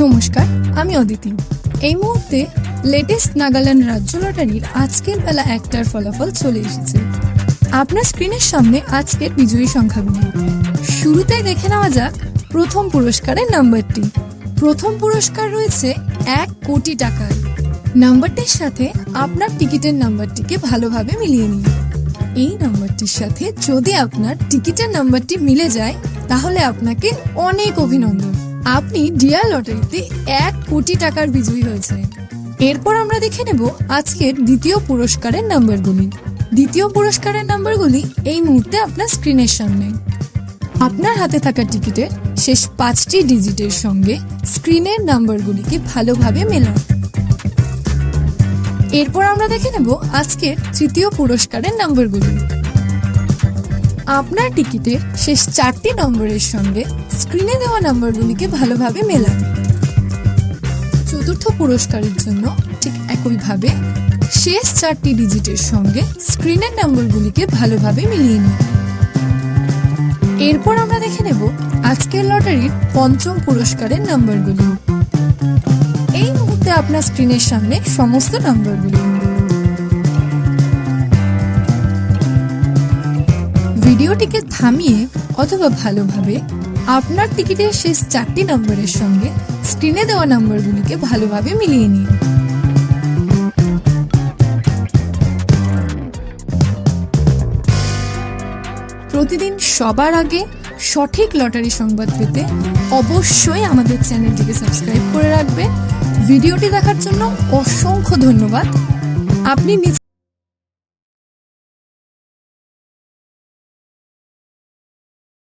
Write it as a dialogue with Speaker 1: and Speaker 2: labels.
Speaker 1: নমস্কার, আমি অদিতি। এই মুহূর্তে লেটেস্ট নাগাল্যান্ড রাজ্য লটারির আজকের বেলা 1টার ফলাফল চলে এসেছে। আপনার স্ক্রিনের সামনে আজকের বিজয়ী সংখ্যাগুলি। শুরুতেই দেখে নেওয়া যাক প্রথম পুরস্কারের নাম্বারটি। প্রথম পুরস্কার রয়েছে 1 কোটি টাকার। নাম্বারটির সাথে আপনার টিকিটের নাম্বারটিকে ভালোভাবে মিলিয়ে নিন। এই নাম্বারটির সাথে যদি আপনার টিকিটের নাম্বারটি মিলে যায় তাহলে আপনাকে অনেক অভিনন্দন। আপনি ডিয়ার লটারিতে 1 কোটি টাকার বিজয়ী হয়েছে। এরপর আমরা দেখে নেব আজকের দ্বিতীয় পুরস্কারের নাম্বারগুলি। দ্বিতীয় পুরস্কারের নাম্বারগুলি এই মুহূর্তে আপনার স্ক্রিনের সামনে। আপনার হাতে থাকা টিকিটের শেষ 5টি ডিজিটের সঙ্গে স্ক্রিনের নাম্বারগুলিকে ভালোভাবে মেলান। এরপর আমরা দেখে নেব আজকের তৃতীয় পুরস্কারের নাম্বারগুলি। আপনার টিকিটের শেষ 4টি নম্বরের সঙ্গে স্ক্রিনে দেওয়া নাম্বারগুলিকে ভালোভাবে মেলান। চতুর্থ পুরস্কারের জন্য ঠিক একইভাবে শেষ 4টি ডিজিটের সঙ্গে স্ক্রিনের নাম্বারগুলিকে ভালোভাবে মিলিয়ে নিন। এরপর আমরা দেখে নেব আজকের লটারির পঞ্চম পুরস্কারের নাম্বারগুলি। এই মুহূর্তে আপনার স্ক্রিনের সামনে সমস্ত নাম্বারগুলি। ভিডিওটিকে থামিয়ে অথবা ভালোভাবে আপনার টিকিটের শেষ 4টি নম্বরের সঙ্গে স্ক্রিনে দেওয়া নাম্বারগুলিকে ভালোভাবে মিলিয়ে নিন। প্রতিদিন সবার আগে সঠিক লটারি সংবাদ পেতে অবশ্যই আমাদের চ্যানেলটিকে সাবস্ক্রাইব করে রাখবেন। ভিডিওটি দেখার জন্য অসংখ্য ধন্যবাদ। আপনি